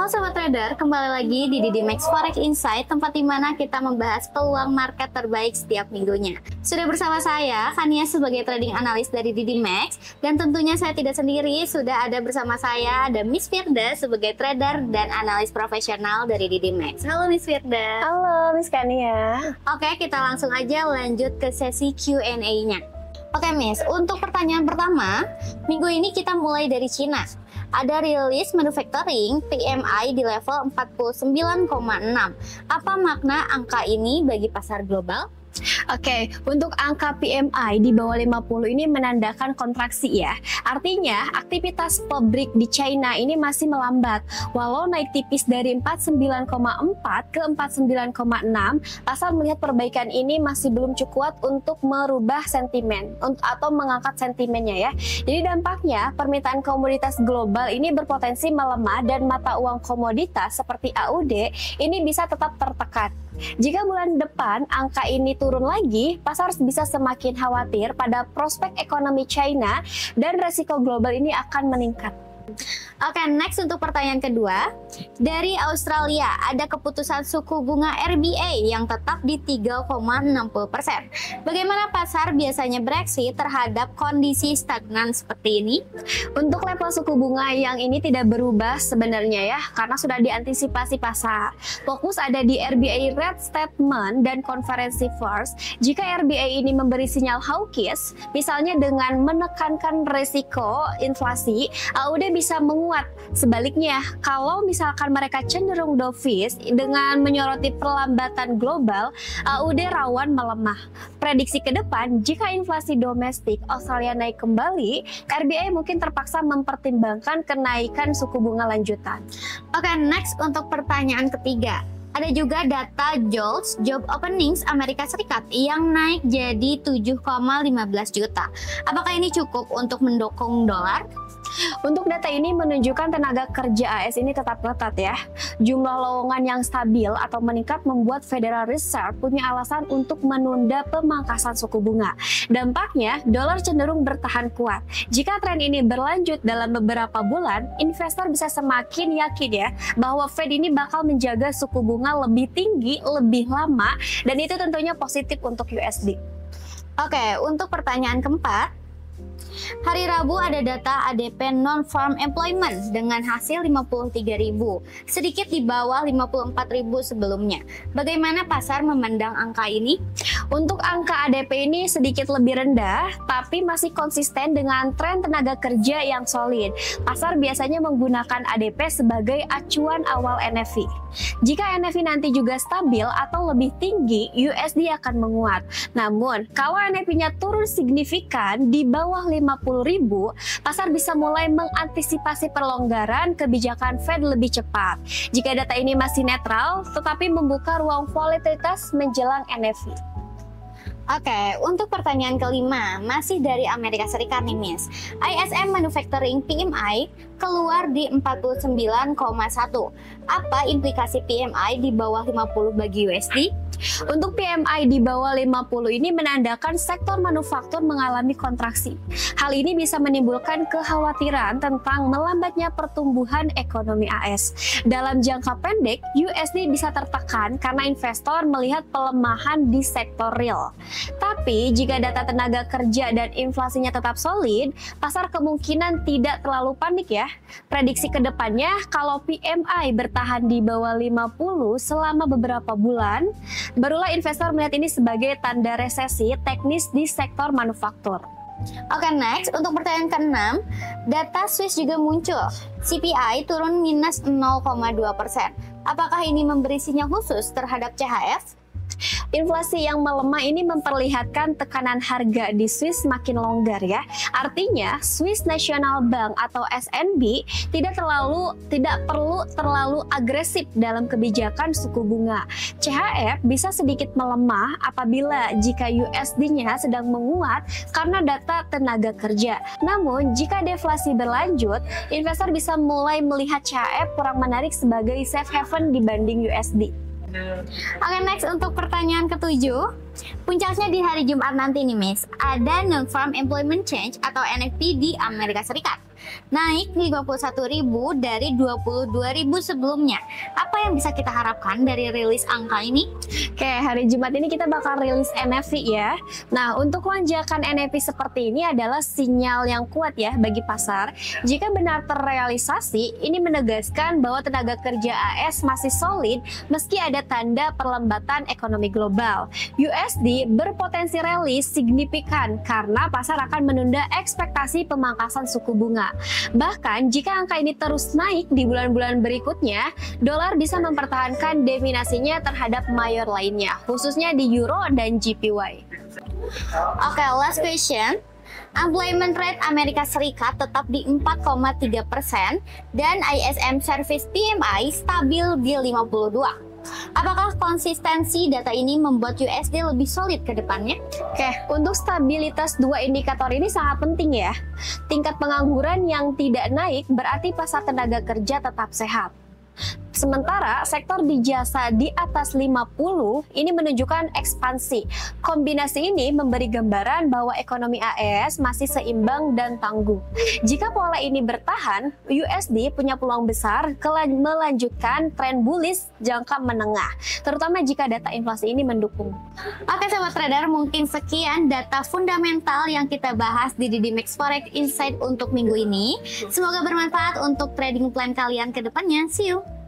Halo Sobat Trader, kembali lagi di Didimax Forex Insight, tempat di mana kita membahas peluang market terbaik setiap minggunya. Sudah bersama saya, Fania sebagai trading analis dari Didimax, dan tentunya saya tidak sendiri, sudah ada bersama saya, ada Miss Firda sebagai trader dan analis profesional dari Didimax. Halo Miss Firda. Halo Miss Kania. Oke, kita langsung aja lanjut ke sesi Q&A-nya. Oke Miss, untuk pertanyaan pertama, minggu ini kita mulai dari Cina. Ada rilis manufacturing PMI di level 49,6. Apa makna angka ini bagi pasar global? Oke, untuk angka PMI di bawah 50 ini menandakan kontraksi ya. Artinya, aktivitas pabrik di China ini masih melambat. Walau naik tipis dari 49,4 ke 49,6, pasar melihat perbaikan ini masih belum cukup untuk merubah sentimen atau mengangkat sentimennya ya. Jadi dampaknya, permintaan komoditas global ini berpotensi melemah dan mata uang komoditas seperti AUD ini bisa tetap tertekan. Jika bulan depan angka ini turun lagi, pasar bisa semakin khawatir pada prospek ekonomi China dan resiko global ini akan meningkat. Oke, next untuk pertanyaan kedua. Dari Australia, ada keputusan suku bunga RBA yang tetap di 3,60%. Bagaimana pasar biasanya bereaksi terhadap kondisi stagnan seperti ini? Untuk level suku bunga yang ini tidak berubah sebenarnya ya, karena sudah diantisipasi pasar. Fokus ada di RBA rate statement dan konferensi first. Jika RBA ini memberi sinyal hawkish, misalnya dengan menekankan resiko inflasi, AUD bisa menguat. Sebaliknya, kalau misalkan mereka cenderung dovish dengan menyoroti perlambatan global, AUD rawan melemah. Prediksi ke depan, jika inflasi domestik Australia naik kembali, RBA mungkin terpaksa mempertimbangkan kenaikan suku bunga lanjutan. Oke, next untuk pertanyaan ketiga. Ada juga data JOLTS, Job Openings Amerika Serikat, yang naik jadi 7,15 juta. Apakah ini cukup untuk mendukung dolar? Untuk data ini menunjukkan tenaga kerja AS ini tetap ketat ya. Jumlah lowongan yang stabil atau meningkat membuat Federal Reserve punya alasan untuk menunda pemangkasan suku bunga. Dampaknya, dolar cenderung bertahan kuat. Jika tren ini berlanjut dalam beberapa bulan, investor bisa semakin yakin ya bahwa Fed ini bakal menjaga suku bunga lebih tinggi, lebih lama, dan itu tentunya positif untuk USD. Oke, untuk pertanyaan keempat. Hari Rabu ada data ADP Non-Farm Employment dengan hasil 53.000, sedikit di bawah 54.000 sebelumnya. Bagaimana pasar memandang angka ini? Untuk angka ADP ini sedikit lebih rendah, tapi masih konsisten dengan tren tenaga kerja yang solid. Pasar biasanya menggunakan ADP sebagai acuan awal NFI. Jika NFI nanti juga stabil atau lebih tinggi, USD akan menguat. Namun, kalau NFI-nya turun signifikan di bawah 50.000, pasar bisa mulai mengantisipasi perlonggaran kebijakan Fed lebih cepat. Jika data ini masih netral, tetapi membuka ruang volatilitas menjelang NFI. Oke, untuk pertanyaan kelima, masih dari Amerika Serikat nih Miss. ISM Manufacturing PMI keluar di 49,1. Apa implikasi PMI di bawah 50 bagi USD? Untuk PMI di bawah 50 ini menandakan sektor manufaktur mengalami kontraksi. Hal ini bisa menimbulkan kekhawatiran tentang melambatnya pertumbuhan ekonomi AS. Dalam jangka pendek, USD bisa tertekan karena investor melihat pelemahan di sektor real. Tapi jika data tenaga kerja dan inflasinya tetap solid, pasar kemungkinan tidak terlalu panik ya. Prediksi kedepannya, kalau PMI bertahan di bawah 50 selama beberapa bulan, barulah investor melihat ini sebagai tanda resesi teknis di sektor manufaktur. Oke, next untuk pertanyaan ke-6, data Swiss juga muncul. CPI turun minus 0,2%. Apakah ini memberi sinyal khusus terhadap CHF? Inflasi yang melemah ini memperlihatkan tekanan harga di Swiss makin longgar ya. Artinya Swiss National Bank atau SNB tidak perlu terlalu agresif dalam kebijakan suku bunga. CHF bisa sedikit melemah apabila jika USD-nya sedang menguat karena data tenaga kerja. Namun jika deflasi berlanjut, investor bisa mulai melihat CHF kurang menarik sebagai safe haven dibanding USD. Oke, next untuk pertanyaan ke-7. Puncaknya di hari Jumat nanti nih Miss, ada Non-Farm Employment Change atau NFP di Amerika Serikat. naik 51.000 dari 22.000 sebelumnya. Apa yang bisa kita harapkan dari rilis angka ini? Oke, hari Jumat ini kita bakal rilis NFP ya. Nah, untuk lonjakan NFP seperti ini adalah sinyal yang kuat ya bagi pasar. Jika benar terrealisasi, ini menegaskan bahwa tenaga kerja AS masih solid meski ada tanda perlambatan ekonomi global. USD berpotensi rally signifikan karena pasar akan menunda ekspektasi pemangkasan suku bunga. Bahkan jika angka ini terus naik di bulan-bulan berikutnya, dolar bisa mempertahankan dominasinya terhadap mayor lainnya, khususnya di euro dan JPY. Oke, last question. Employment rate Amerika Serikat tetap di 4,3% dan ISM Service PMI stabil di 52. Apakah konsistensi data ini membuat USD lebih solid ke depannya? Oke, untuk stabilitas dua indikator ini sangat penting ya. Tingkat pengangguran yang tidak naik berarti pasar tenaga kerja tetap sehat. Sementara sektor di jasa di atas 50 ini menunjukkan ekspansi. Kombinasi ini memberi gambaran bahwa ekonomi AES masih seimbang dan tangguh. Jika pola ini bertahan, USD punya peluang besar melanjutkan tren bullish jangka menengah, terutama jika data inflasi ini mendukung. Oke sobat trader, mungkin sekian data fundamental yang kita bahas di DidiMax Forex Insight untuk minggu ini. Semoga bermanfaat untuk trading plan kalian ke depannya. See you!